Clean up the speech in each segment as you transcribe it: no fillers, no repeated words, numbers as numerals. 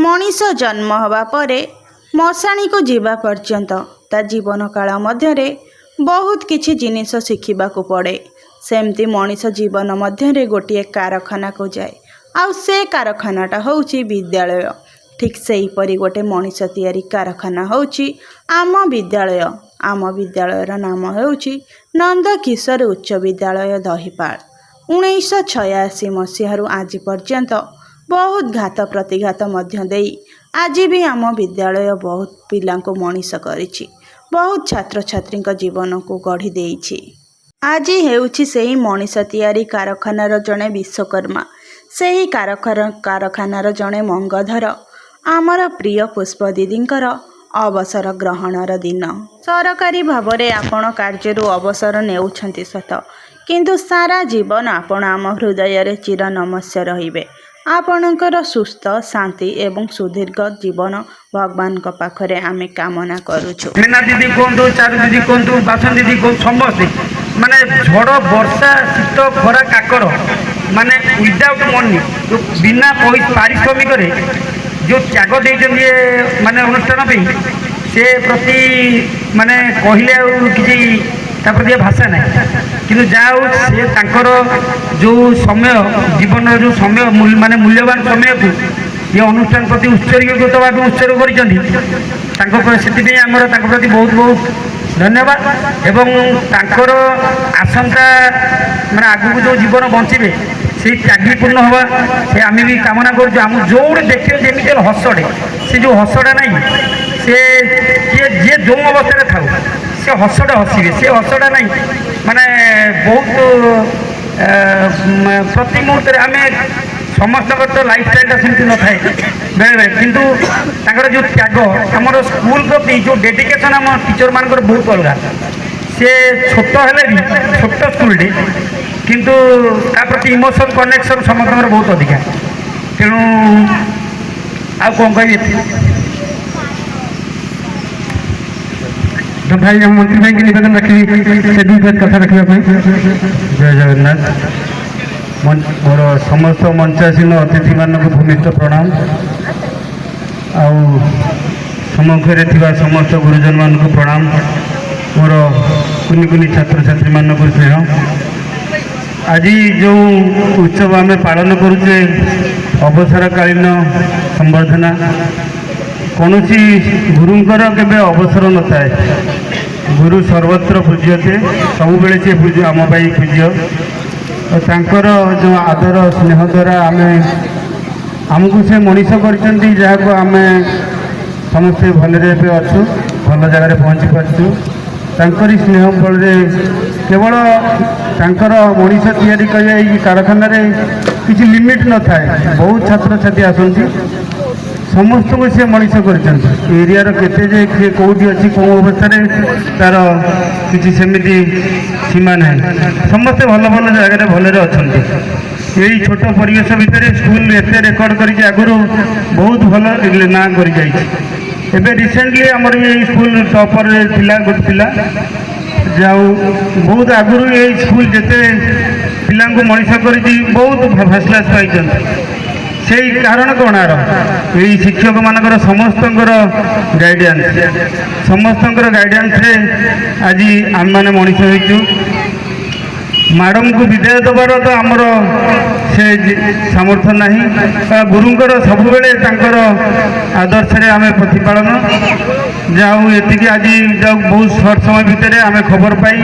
मनीष जन्म होगा परे मशाणी को जीवा पर्यंत ता जीवन काल मध्य बहुत किछि जिनिस शिखिबा को पड़े। सेमती मनीष जीवन मध्य गोटे कारखाना को जाए आउ से कारखानाटा होउची विद्यालय। ठीक सेही परी गोटे मनीष तैयारी कारखाना होउची आम विद्यालय। आम विद्यालयर नाम होउची नंदकिशोर उच्च विद्यालय दहिपाल। 1986 मसीहारू आज पर्यंत बहुत घात प्रतिघात मध्य देई आज भी आम विद्यालय बहुत पिला को मनीष करिछि, बहुत छात्र छात्री जीवन को गढ़ी देइछि। आज हेउछि सेही मनीष तैयारी कारखानार जड़े विश्वकर्मा, सेही कारखानार जड़े मंगधर आमर प्रिय पुष्प दीदींकर अवसर ग्रहणर दिन। सरकारी भावरे आपण कार्यरू अवसर नेउछंती सत, किंतु सारा जीवन आपण आम हृदय चिर नमस्य रहिबे। आपणकर सुस्थ शांति एवं सुदीर्घ जीवन भगवान को पाखरे आमे कामना करूछु। मीना दीदी कहतु, चारू दीदी कहतु, बासन दीदी कहतु, समस्ते माने झड़ वर्षा शीत खरा काकर माने विदाउट मनी जो बिना पारिश्रमिक जो त्याग देते माने अनुष्ठान पे से प्रति माने कहले किसी प्रति भाषा ना कि से तांकर जो समय जीवन जो समय माने मूल्यवान समय को ये अनुष्ठान प्रति उत्सर्गीकृत भाव उत्सर्ग कर प्रति बहुत बहुत धन्यवाद। एवं तांकर आशंका माने आगु जो जीवन बंचे से त्यागीपूर्ण हवा से आम भी कामना करूँ। आम जो देखिए जमी हसड़े से जो हसड़ा नहीं से जी जो अवस्था था से हसड़ा हसवे से हसड़ा नहीं माने बहुत प्रति मुहूर्त आम समस्त तो लाइफ स्टाइल सेमती न थाए बेले बेले किंतु तांकर जो त्याग आमर स्कूल प्रति जो डेडिकेशन आम टीचर मान बहुत अलग से छोट हेले भी छोट स्कूलटे किंतु ता प्रति इमोशन कनेक्शन समस्त बहुत अधिका। तेणु आ कौन कह तो भाई हम मंत्री भाई की निवेदन रखी से दुई कथा रखा। जय जगन्नाथ। मोर समस्त मंचासीन अतिथि मानक भूमिष्ठ प्रणाम आउ सम्मुखें समस्त गुरुजन मान प्रणाम। मोर कुनि कुनि छात्र छात्री मानक स्नेह। आज जो उत्सव आम पालन करुचे अवसरकालीन संबर्धना कौन गुरुंकर केबे अवसर न थाए। गुरु सर्वत्र पूज्यते सब बेले से पूज्य आम पाई पूज्य तांकर जो आदर स्नेह द्वारा आम आमको से मनीष करछंती जहाको आम समस्ते भलरे अच्छु भल जगार पहुँची पार्छु। तांकरी स्नेह बल केवल तांकर मनीष तैयारी कर कारखाना किसी लिमिट न थाए। बहुत छात्र छात्री आसती समस्त को सी मनीष कर एरिया केते जे किए कौटी अच्छी कौ अवस्था तार किसी सेमती सीमा ना समस्ते भल भल जगह भलरे अच्छा। यही छोट परिवेश भितर स्कूल एत रेकर्ड कर आगुरी बहुत भल ना कर रिसेंटली आमर ये स्कूल टॉपर थिला गोटे पिला जाऊ बहुत आगुरी ये स्कूल जिते पिला मनीष कर बहुत फर्स्ट क्लास पाई से कारण कौन यही शिक्षक मानकर समस्त गाइडेंस रे आज आम मैंने मनीष हो मैडम को विदाय दबार तो आमर से सामर्थ्य ना। गुरुंकर सब बेले आदर्श रे आम प्रतिपालन जाऊ एति आज जाऊ बहुत सर्ट समय भितर आम खबर पाई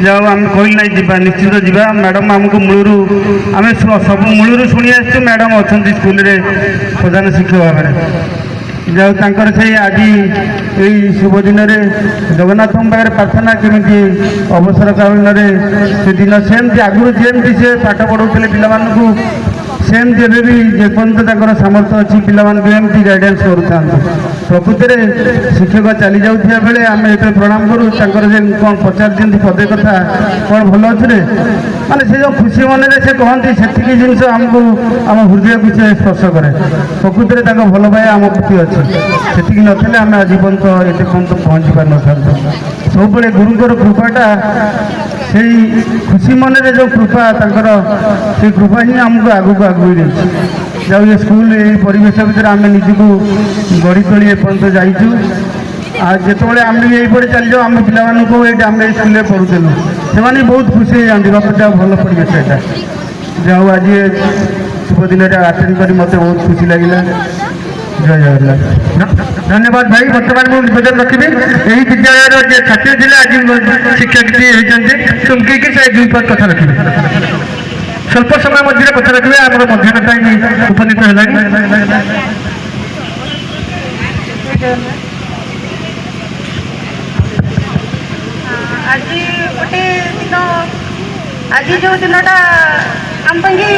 जाऊ आम कहल ना जा निश्चित जा मैडम आमको मूलरू आम सब मूलरू शुणी आसु मैडम अच्छा स्कूल प्रधान शिक्षक भाव में जाऊ तांकर से आज यही शुभ दिन जगन्नाथ पाखे प्रार्थना केमी अवसर कालीन से दिन सेमती आगुरी जमी से पाठ पढ़ाते पिला सेमती एवं भी जेपर्यंत सामर्थ्य अच्छी पिलामती गाइडेंस करूँ। प्रकृति में शिक्षक चली जाऊा बेले आम ये प्रणाम करूँ कौन पचार दिखती पदे कथा कौन भल अच्छे माने से जो खुशी मन से कहती से जिन आमको आम हृदय को से स्पर्श करे। प्रकृति में भल पाए आम प्रति अच्छे से नथिले आम आजीवन तो ये पहुँची पार न सब बड़े गुरुंर कृपाटा से खुशी मन जो कृपा से कृपा ही आमको आगू आगू যাও ଏ ସ୍କୁଲ ଏଇ ପରିବେଶ ଭିତରେ ଆମେ ନିଜକୁ ଗଢ଼ି ତୋଳି ଏପର୍ଯ୍ୟନ୍ତ ଯାଇଛୁ। ଆଉ ଯେତେବେଳେ ଆମେ ବି ଏଇପଟେ ଚାଲିଯାଉ ଆମ ପିଲାମାନଙ୍କୁ ଏଇଠି ଆମେ ଏଇ ସ୍କୁଲରେ ପଢ଼ୁଥିଲୁ ସେମାନେ ବି ବହୁତ ଖୁସି ହେଇଯାଆନ୍ତି ବାପା ଯାଉ ଭଲ ପରିବେଶ ଏଇଟା। ଯାଉ ଆଜି ଶୁଭ ଦିନରେ ଆଟେଣ୍ଡ କରି ମୋତେ ବହୁତ ଖୁସି ଲାଗିଲା। ଜୟ ଜଗନ୍ନାଥ। ଧନ୍ୟବାଦ ଭାଇ। ବର୍ତ୍ତମାନ ମୁଁ ନିବେଦନ ରଖିବି ଏହି ବିଦ୍ୟାଳୟର ଯେ ଛାତ୍ରୀ ଥିଲେ ଆଜି ଶିକ୍ଷୟିତ୍ରୀ ହେଇଛନ୍ତି ଚୁମକିକି ସେ ଦୁଇ ପଦ କଥା ରଖିବେ। ସ୍ୱଳ୍ପ ସମୟ ମଧ୍ୟରେ କଥା ରଖିବେ। ଆମର ମଧ୍ୟାହ୍ନ ଟାଇମ୍ ଉପନୀତ ହେଲାଣି। ଆଜି ଗୋଟେ ଦିନ ଆଜି ଯେଉଁ ଦିନଟା ଆମ ପାଇଁ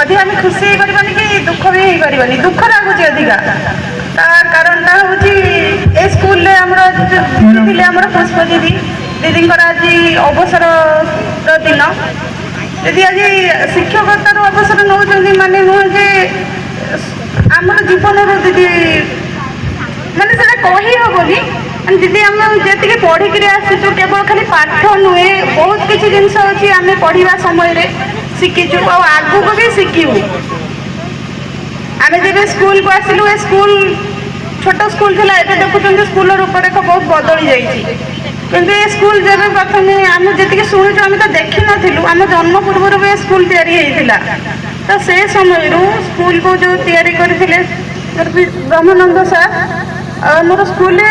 ଅଧିକା ଆମେ ଖୁସି ହେଇପାରିବାନି କି ଦୁଃଖ ବି ହେଇପାରିବାନି। ଦୁଃଖ ଲାଗୁଛି ଅଧିକା। ତା କାରଣଟା ହେଉଛି ଏ ସ୍କୁଲରେ ଆମର ଦିଦି ଥିଲେ ଆମର ପୁଷ୍ପ ଦିଦିଙ୍କର ଆଜି ଅବସରର ଦିନ। ଯଦି ଆଜି ଶିକ୍ଷକତାରୁ ଅବସର ନେଉଛନ୍ତି ମାନେ ନୁହେଁ ଯେ ଆମର ଜୀବନରୁ ଦିଦି ମାନେ ସେଟା କହି ହେବନି। ଦିଦି ଆମେ ଯେତିକି ପଢ଼ିକିରି ଆସିଛୁ କେବଳ ଖାଲି ପାଠ ନୁହେଁ ବହୁତ କିଛି ଜିନିଷ ଅଛି ଆମେ ପଢ଼ିବା ସମୟରେ ଶିଖିଛୁ ଆଉ ଆଗକୁ ବି ଶିଖିବୁ। ଆମେ ଯେବେ ସ୍କୁଲକୁ ଆସିଲୁ ଏ ସ୍କୁଲ ଛୋଟ ସ୍କୁଲ ଥିଲା ଏବେ ଦେଖୁଛନ୍ତି ସ୍କୁଲର ରୂପରେଖ ବହୁତ ବଦଳି ଯାଇଛି। କିନ୍ତୁ ଏ ସ୍କୁଲ ଯେବେ ପ୍ରଥମେ ଆମେ ଯେତିକି ଶୁଣିଛୁ ଆମେ ତ ଦେଖିନଥିଲୁ ଆମ ଜନ୍ମ ପୂର୍ବରୁ ବି ଏ ସ୍କୁଲ ତିଆରି ହେଇଥିଲା। ତ ସେ ସମୟରୁ ସ୍କୁଲକୁ ଯେଉଁ ତିଆରି କରିଥିଲେ ବ୍ରହ୍ମାନନ୍ଦ ସାର୍ ଆମର ସ୍କୁଲରେ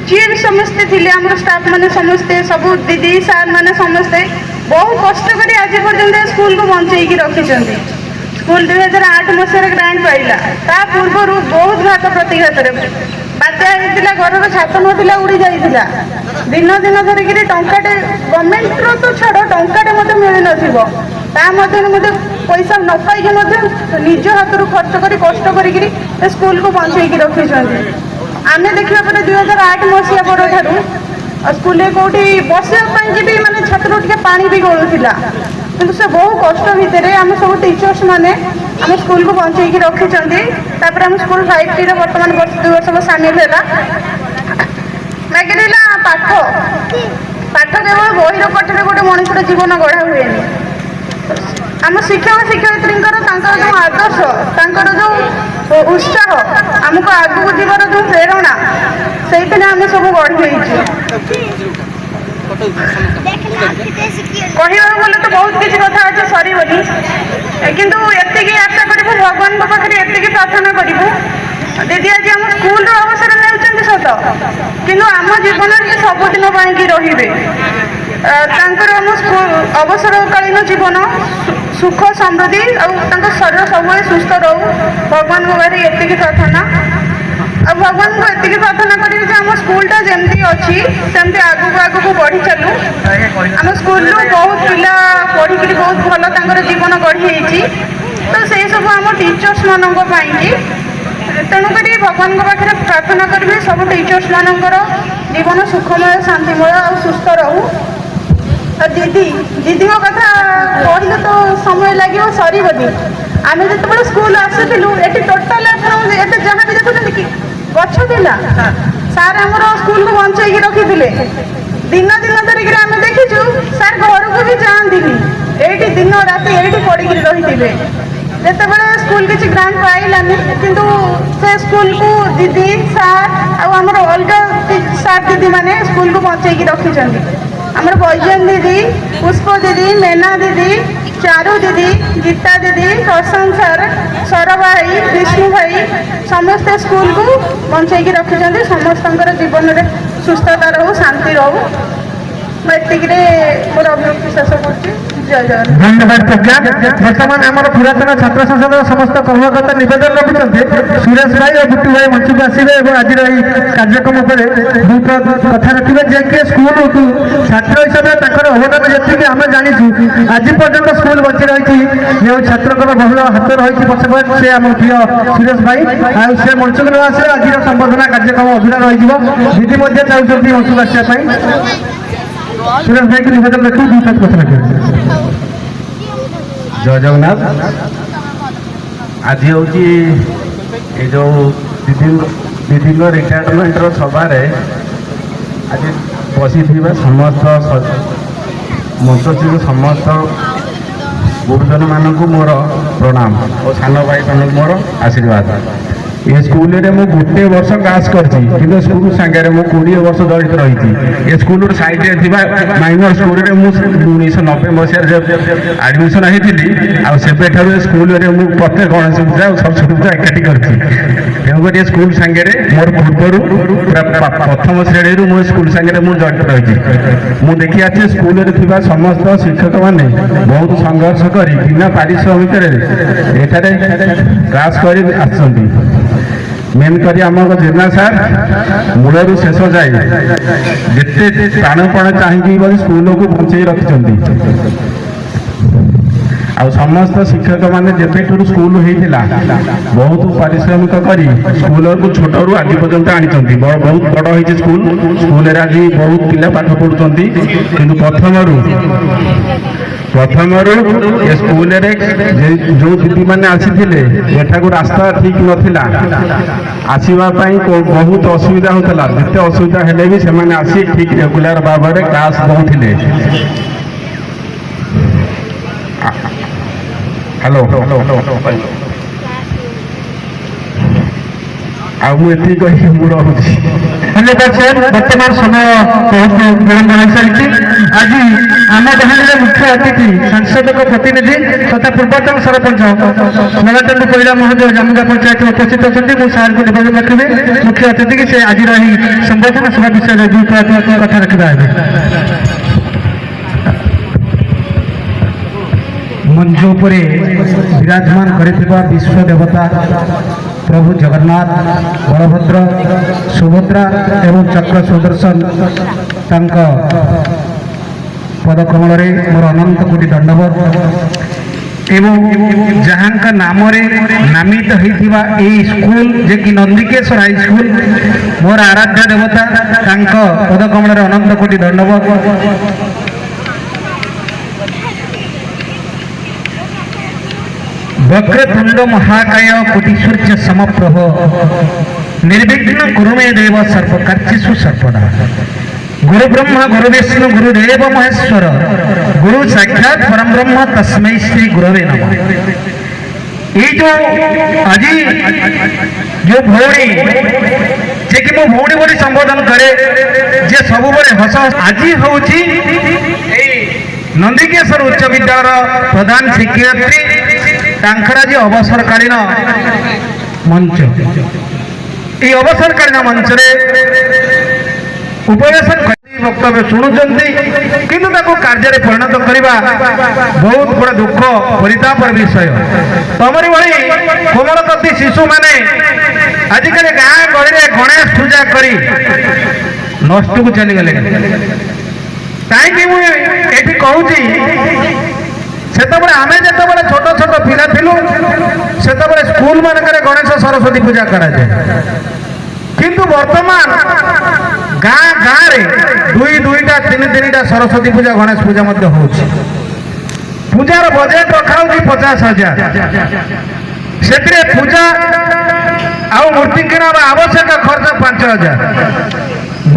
ଯିଏ ବି ସମସ୍ତେ ଥିଲେ ଆମର ଷ୍ଟାଫ୍ ମାନେ ସମସ୍ତେ ସବୁ ଦିଦି ସାର୍ ମାନେ ସମସ୍ତେ ବହୁ କଷ୍ଟ କରି ଆଜି ପର୍ଯ୍ୟନ୍ତ ସ୍କୁଲକୁ ବଞ୍ଚେଇକି ରଖିଛନ୍ତି। ସ୍କୁଲ 2008 ମସିହାରେ ଗ୍ରାଣ୍ଟ ପାଇଲା। ତା ପୂର୍ବରୁ ବହୁତ ଘାତ ପ୍ରତିଘାତରେ ବାତ୍ୟା ହେଇଥିଲା ଘରର ଛାତ ନଥିଲା ଉଡ଼ି ଯାଇଥିଲା। ଦିନ ଦିନ ଧରିକିରି ଟଙ୍କାଟେ ଗଭର୍ଣ୍ଣମେଣ୍ଟର ତ ଛାଡ଼ ଟଙ୍କାଟେ ମଧ୍ୟ ମିଳିନଥିବ। ତା ମଧ୍ୟରେ ମଧ୍ୟ ପଇସା ନ ପାଇକି ମଧ୍ୟ ନିଜ ହାତରୁ ଖର୍ଚ୍ଚ କରି କଷ୍ଟ କରିକିରି ଏ ସ୍କୁଲକୁ ବଞ୍ଚେଇକି ରଖିଛନ୍ତି। ଆମେ ଦେଖିବା ପରେ 2008 ମସିହା ପରଠାରୁ ସ୍କୁଲରେ କେଉଁଠି ବସିବା ପାଇଁକି ବି ମାନେ ଛାତରୁ ଟିକେ ପାଣି ବି ଗଳୁଥିଲା। କିନ୍ତୁ ସେ ବହୁ କଷ୍ଟ ଭିତରେ ଆମେ ସବୁ ଟିଚର୍ସ ମାନେ ଆମ ସ୍କୁଲକୁ ବଞ୍ଚେଇକି ରଖିଛନ୍ତି। ତାପରେ ଆମ ସ୍କୁଲ 5Tର ବର୍ତ୍ତମାନ 2 ବର୍ଷ ସାମିଲ ହେଲା। ବାକି ରହିଲା ପାଠ କେବଳ ବହିର ପାଠରେ ଗୋଟେ ମଣିଷର ଜୀବନ ଗଢ଼ା ହୁଏନି। ଆମ ଶିକ୍ଷକ ଶିକ୍ଷୟିତ୍ରୀଙ୍କର ତାଙ୍କର ଯେଉଁ ଆଦର୍ଶ ତାଙ୍କର ଯେଉଁ ଉତ୍ସାହ ଆମକୁ ଆଗକୁ ଯିବାର ଯେଉଁ ପ୍ରେରଣା ସେଇଥିରେ ଆମେ ସବୁ ଗଢ଼ି ହେଇଛୁ। କହିବାକୁ ଗଲେ ତ ବହୁତ କିଛି କଥା ଅଛି ସରିବନି। କିନ୍ତୁ ଏତିକି ଆଶା କରିବୁ ଭଗବାନଙ୍କ ପାଖରେ ଏତିକି ପ୍ରାର୍ଥନା କରିବୁ ଦିଦି ଆଜି ଆମ ସ୍କୁଲର ଅବସର ନେଉଛନ୍ତି ସତ କିନ୍ତୁ ଆମ ଜୀବନରେ ସେ ସବୁଦିନ ପାଇଁକି ରହିବେ। ତାଙ୍କର ଆମ ଅବସରକାଳୀନ ଜୀବନ ସୁଖ ସମୃଦ୍ଧି ଆଉ ତାଙ୍କ ଶରୀର ସବୁବେଳେ ସୁସ୍ଥ ରହୁ ଭଗବାନଙ୍କ ପାଖରେ ଏତିକି ପ୍ରାର୍ଥନା। ଆଉ ଭଗବାନଙ୍କୁ ଏତିକି ପ୍ରାର୍ଥନା କରିବି ଯେ ଆମ ସ୍କୁଲଟା ଯେମିତି ଅଛି ସେମିତି ଆଗକୁ ବଢ଼ି ଚାଲୁ। ଆମ ସ୍କୁଲରୁ ବହୁତ ପିଲା ପଢ଼ିକିରି ବହୁତ ଭଲ ତାଙ୍କର ଜୀବନ ଗଢ଼ି ହେଇଛି। ତ ସେଇସବୁ ଆମ ଟିଚର୍ସ ମାନଙ୍କ ପାଇଁକି ତେଣୁକରି ଭଗବାନଙ୍କ ପାଖରେ ପ୍ରାର୍ଥନା କରିବି ସବୁ ଟିଚର୍ସ ମାନଙ୍କର ଜୀବନ ସୁଖମୟ ଶାନ୍ତିମୟ ଆଉ ସୁସ୍ଥ ରହୁ। ଦିଦିଙ୍କ କଥା କହିଲେ ତ ସମୟ ଲାଗିବ ସରିବନି। ଆମେ ଯେତେବେଳେ ସ୍କୁଲ ଆସୁଥିଲୁ ଏଠି ଟୋଟାଲ ଆପଣ ଏବେ ଯାହା ବି ଦେଖୁଛନ୍ତି କି ଗଛ ଥିଲା ସାର୍ ଆମର ସ୍କୁଲକୁ ବଞ୍ଚେଇକି ରଖିଥିଲେ। ଦିନ ଧରିକିରି ଆମେ ଦେଖିଛୁ ସାର୍ ଘରକୁ ବି ଯାଆନ୍ତିନି ଏଇଠି ଦିନ ରାତି ଏଇଠି ପଡ଼ିକିରି ରହିଥିବେ। ଯେତେବେଳେ ସ୍କୁଲ କିଛି ଗ୍ରାଣ୍ଟ ପାଇଲାନି କିନ୍ତୁ ସେ ସ୍କୁଲକୁ ଦିଦି ସାର୍ ଆଉ ଆମର ଅଲଗା ସାର୍ ଦିଦି ମାନେ ସ୍କୁଲକୁ ବଞ୍ଚେଇକି ରଖିଛନ୍ତି। ଆମର ବୈଜୟନ୍ତ ଦିଦି ପୁଷ୍ପ ଦିଦି ମେନା ଦିଦି ଚାରୁ ଦିଦି ଗୀତା ଦିଦି ପ୍ରଶାନ୍ତ ସାର୍ ସର ଭାଇ ବିଷ୍ଣୁ ଭାଇ ସମସ୍ତେ ସ୍କୁଲକୁ ବଞ୍ଚେଇକି ରଖିଛନ୍ତି। ସମସ୍ତଙ୍କର ଜୀବନରେ ସୁସ୍ଥତା ରହୁ ଶାନ୍ତି ରହୁ। ମୁଁ ଏତିକିରେ ମୋର ଅଭିବ୍ୟକ୍ତି ଶେଷ କରୁଛି। ଜୟ ଜଗନ୍ନାଥ। ଧନ୍ୟବାଦ ପ୍ରଜ୍ଞା। ବର୍ତ୍ତମାନ ଆମର ପୁରାତନ ଛାତ୍ର ସଂସଦର ସମସ୍ତ କର୍ମକର୍ତ୍ତା ନିବେଦନ ରଖିଛନ୍ତି ସୁରେଶ ଭାଇ ଓ ବୁଟୁ ଭାଇ ମଞ୍ଚକୁ ଆସିବେ ଏବଂ ଆଜିର ଏହି କାର୍ଯ୍ୟକ୍ରମ ଉପରେ କଥା ରଖିବେ ଯେ କି ସ୍କୁଲକୁ ଛାତ୍ର ହିସାବରେ ତାଙ୍କର ଅବଦାନ ଯେତିକି ଆମେ ଜାଣିଛୁ ଆଜି ପର୍ଯ୍ୟନ୍ତ ସ୍କୁଲ ବଞ୍ଚି ରହିଛି। ଯେଉଁ ଛାତ୍ରଙ୍କର ବହୁଳ ହାତ ରହିଛି ପଛପଟେ ସେ ଆମ ପ୍ରିୟ ସୁରେଶ ଭାଇ। ଆଉ ସେ ମଞ୍ଚକୁ ନ ଆସିଲେ ଆଜିର ସମ୍ବର୍ଦ୍ଧନା କାର୍ଯ୍ୟକ୍ରମ ଅଧୁରା ରହିଯିବ। ଦିଦି ମଧ୍ୟ ଚାହୁଁଛନ୍ତି ମଞ୍ଚକୁ ଆସିବା ପାଇଁ। ସୁରେଶ ଭାଇକୁ ନିବେଦନ ରଖି ଦୁଇ କଥା ରଖିବେ। ଜୟ ଜଗନ୍ନାଥ। ଆଜି ହେଉଛି ଏ ଯେଉଁ ଦିଦିଙ୍କ ରିଟାୟାରମେଣ୍ଟର ସଭାରେ ଆଜି ବସିଥିବା ସମସ୍ତ ମଞ୍ଚସ୍ଥିତ ସମସ୍ତ गुरुजन मानक मोर प्रणाम और सान भाई मानक मोर आशीर्वाद। ये स्कूल रे मु गोटे वर्ष क्लास करछि किंतु स्कूल संगे मु 20 वर्ष जड़ित रही। ये स्कूल साइड रे थिबा माइनर स्कूल रे मु 1990 मसीह जब एडमिशन होइथिली आ सेबे ठारो स्कूल रे मु प्रत्येक गणेश पूजा और सरस्वती पूजा एकाठी करछि। तेणुकर ये स्कूल संगे रे मोर पूर्वरु प्रथम श्रेणी रु मो स्कूल संगे रे मु जड़ित रही। मु देखि आछि स्कूल रे थिबा समस्त शिक्षक माने बहुत संघर्ष करी बिना पारिश्रमिक रे एठारे क्लास करी आछंती। मेन करी आम जेना सार मूलर शेष जाए जिते प्राणपण चाहिए स्कूल को बंचे रखिंट आ समस्त शिक्षक मैंने जेबेठू स्कूल होता बहुत पारिश्रमिक करी स्कूल को छोटू आज पर्यंत आनी बहुत बड़ होती स्कूल आज बहुत पिला पाठ पढ़ुंट कि प्रथम ये स्कूल जो दीदी मैंने आसी एठाक रास्ता ठीक नाला आसवाई बहुत असुविधा होता जिते असुविधा हेले भी से आसी ठीक रेगुलर भाव में क्लास दौले। हेलो आती कही मुझे धन्यवाद सर। वर्तमान समय बहुत विलंब हो सारी आज आम गाँव मुख्य अतिथि सांसद प्रतिनिधि तथा पूर्वतन सरपंच नगाचंद पहिला महोदय जामुगा पंचायत उपस्थित अच्छा मुझे सार को निवेदन रखिए मुख्य अतिथि की से आज संबोधन सभा विषय में दुई कथा रखा है। मंच पर विराजमान करिथिबा विश्व देवता प्रभु जगन्नाथ बलभद्र सुभद्रा एवं चक्र सुदर्शन तांका पदकमल मोर अनंत कोटि दंडवत एवं जहाँ नाम नामित होइथिबा ए स्कूल जे कि नंदिकेश्वर हाई स्कूल मोर आराध्य देवता तांका पदकमल अनंत कोटि दंडवत। वक्रतुंड महाकाय कोटिसूर्य समप्रभ निर्विघ्न कुरु मे देव सर्वकार्येषु सर्वदा। गुरु ब्रह्मा गुरु विष्णु गुरुदेव महेश्वर गुरु साक्षात परम ब्रह्म तस्मै श्री गुरवे नमः। ये जो आज जो भौणी जे कि मो भौणी बोली संबोधन करे जे सब बड़े हस आज हूँ नंदिकेश्वर उच्च विद्यालय प्रधान शिक्षयित्री तांकर आज अवसरकालीन मंच ये अवसरकालीन मंच रे उपवेशन वक्तव्य शुणुंट किंतु कार्य परिणत करवा बहुत बड़ा दुख परितापर विषय। तमरी भाई कोमलकती शिशु माने आजिकल गाँ गहली गणेश पूजा करी नष्ट को चलीगले कहीं मुझे कहूँ सेतबले आमे जेतबले छोट छोट पिला थिलु सेतबले स्कूल मानकरे गणेश सरस्वती पूजा करा जाए किंतु वर्तमान गाँ गाँ रे दुईटा तीन सरस्वती पूजा गणेश पूजा मध्य होउछि। पूजार बजेट रखा 50,000 से पूजा आउ मूर्ति किना आवश्यक खर्च 5,000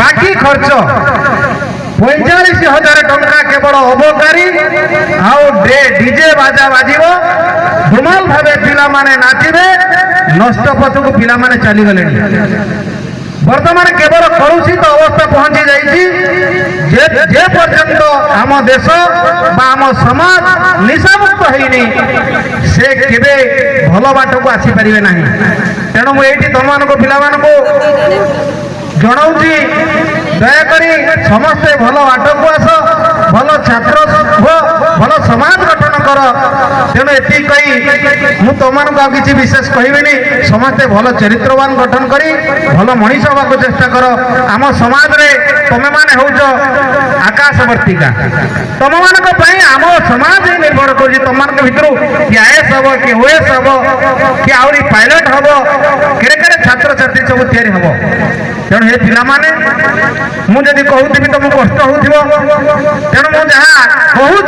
बाकी खर्च 45,000 टंका केवल अबकारी आउ डीजे बाजा बाजिब धूमाल भावे पिला माने नाचिबे नष्ट पथ को पिला माने चली गले। वर्तमान केवल कलुषित अवस्था पहुंची जाइए जे पर्यंत आम देश बा आम समाज निशामुक्त होइनी से केबे भल बाट को आसी पारिबे नाही। तेणु मु एठी तुम मानको पिला मानको जनाऊँगी दयाकोरी समस्ते भल बाट को आस भल छात्र भल समाज गठन कर। तेणु ये कही मु तुम कि विशेष कहबी समस्ते भल चरित्रवान गठन करी भल मनीष हवा चेष्टा कर। आम समाज रे तुमे माने होउछ आकाशवर्तिका तुम मान आम समाज ही निर्भर कर तुम मान भितर कि आईएएस हम कि ओएस हम कि आहरी पायलट हम केड़े केड़े छात्र छात्री सब तैयारी हम। तेणु हे पिला माने मुझे कहूथी तुम कष्ट हो तेणु मुझे जहाँ कहूँ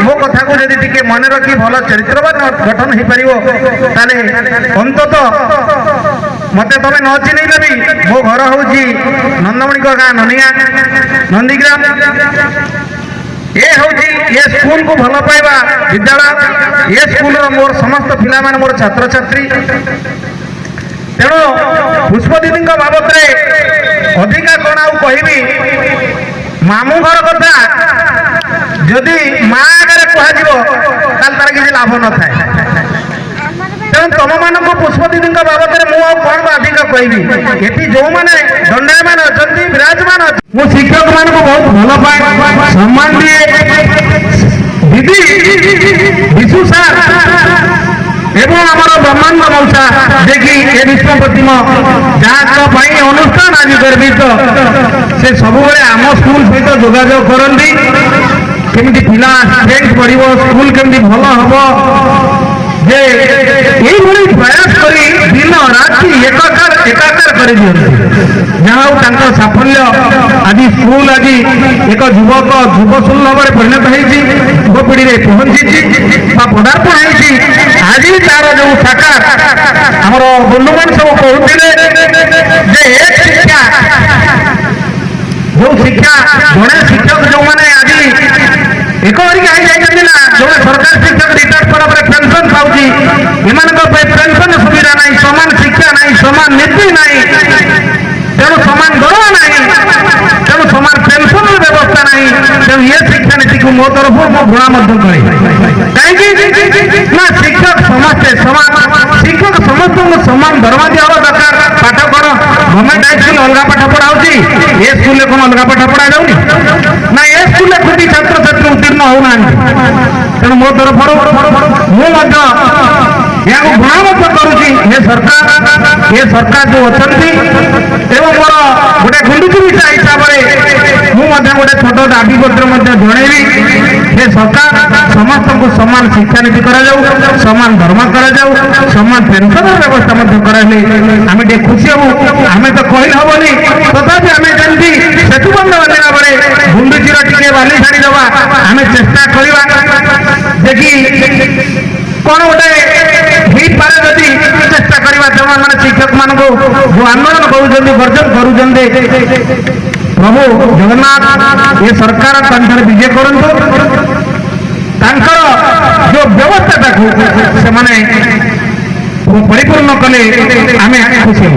मो कथा को जब टे मन रखी भल चरित्रवान गठन हो पारे अंतत मत तुम न चिन्ह भी मो घर हूँ नंदमणि गाँ ननिया नंदीग्राम ये हूँ ये स्कूल को भल पाइबा विद्यालय ये स्कूल मोर समस्त पिला माने मोर छात्र छात्री तेणु पुष्प दीदी बाबद अधिका कौन आउ कहबी मामू घर कथा जदि माँ आगे कह तार किसी लाभ न था तेणु तुम मान पुष्प दीदी बाबद मुझे कौन अधिक कहबी ये जो मैंने दंडायमान अच्छा विराजमान अच्छा मु शिक्षक मान बहुत भल पाए सम्मान दिए दीदी विशु सार एवं आमर ब्रह्मांड मौसा देखी ए विश्व प्रतिम जहाँ अनुष्ठान आज गर्वित से सब आम स्कूल सहित जोगाजोग करती केमी पिला स्ट्रेंथ बढ़ स्कूल केमी भल हम जे यही प्रयास करी दिन राति एकाकार कर जहाँ साफल्य आज स्कूल आज एक युवक युवशूल भाव में परिणत होती युवपीढ़ी में पहुंची पदार्पण होती आज तार जो शाखा आमर बंधु मान सब कहते एक शिक्षा जो शिक्षा जड़े शिक्षक जो मैंने आज एक ना जो सरकार शिक्षक रिटायर पर पेंशन पाँच एम पेंशन सुविधा ना सामान शिक्षा ना सामान नीति ना तेणु सामान दरवा ना तेणु सामान पेंशन व्यवस्था ना तेणु ये शिक्षा नीति को मो तरफ मो घृणा करे कहीं ना शिक्षक समस्ते समान शिक्षक समस्त सामान दरवा दिया दरकार पाठ कौन गवर्नमेंट हाई स्कूल अलग पाठ पढ़ाऊँगी ए स्कूल कौन अलग पाठ पढ़ा जाऊनी ना ए स्कूल कोटी छात्र छात्री उत्तीर्ण होना तेणु मो तरफ मुझे यहाँ गुणवत्ता करुँची ये सरकार जो अच्छा मोर गोटे गुंडुची विषय हिसाब से मुझे गोटे छोट दाबी पत्र जनईबी ये सरकार समस्त को सामान शिक्षा नीति कर सामान दरमा कर सामान पेंशन व्यवस्था कराइले आम टे खुशी हूँ आम तो कहल हेनी तथापि आम जमी सेतुबंध बांधा बेले गुंडुचीर टे बाली छाड़ी दवा आम चेष्टा करवा देखी कौन गोटे पारे जदि चेष्टा करवा जो मैंने शिक्षक मान जो आंदोलन कर गर्जन कर प्रभु जगन्नाथ ये सरकार विजय करूँ जो व्यवस्था से माने परिपूर्ण कले आम खुशी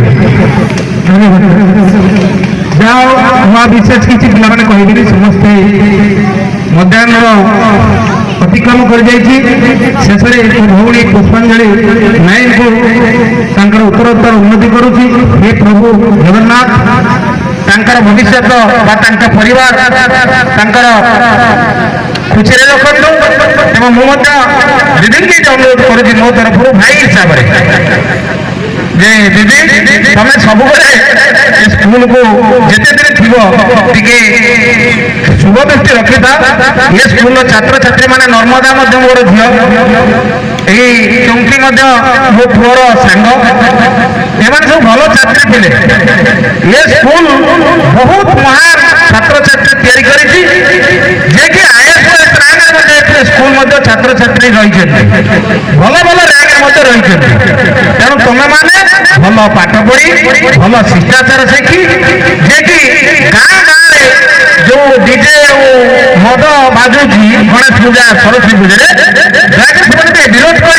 जहाँ विशेष किसी पाने कही समस्ते मध्याह्न अतिक्रम कर शेष भौणी पुष्पांजलि नायक को उत्तरोत्तर उन्नति करुच्ची हे प्रभु जगन्नाथ तांकर भविष्य परिवार खुशी रखु एवं मुझे दीदी की अनुरोध करुच्ची मो तरफ भाई हिसाब से जे दीदी तुम सब स्कूल को जिते दिन थी शुभ दृष्टि रखी था ये स्कूल छात्र छात्री मैंने नर्मदा मोर झी यही चौंकी मो पुअर सांग एम सब भल छात्री थे ये स्कूल बहुत महान छात्र छात्री तैयारी कि आईएएस रैंक स्कूल छात्र छात्री रही भल भल रैंक रही तेणु तुम मैंने भल पाठ पढ़ी भल शिष्टाचार शिखी जे कि गाँ गाँव जो डीजे मद बाजुची गणेश पूजा सरस्वती पूजा विरोध कर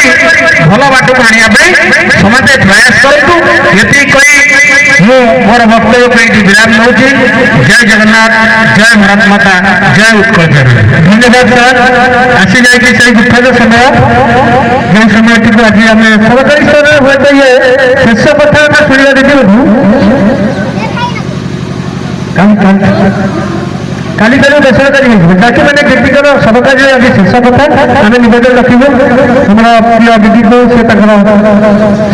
भल बाट को आने समस्ते प्रयास करूँ ये कही मोर वक्तव्य कहीं विराम नौ जय जगन्नाथ जय भारत माता जय उत्कल धन्यवाद सर आसी जाए दुखद समय जो समय टी आज आम सरकारी स्तर में हुए तो ये शेष कथा शुणा देखिए काली बेसरकारी बाकी मैंने केटिकर सरकारी आज शेष कथा आम नवेदन रखू हमारा प्रिय दीदी को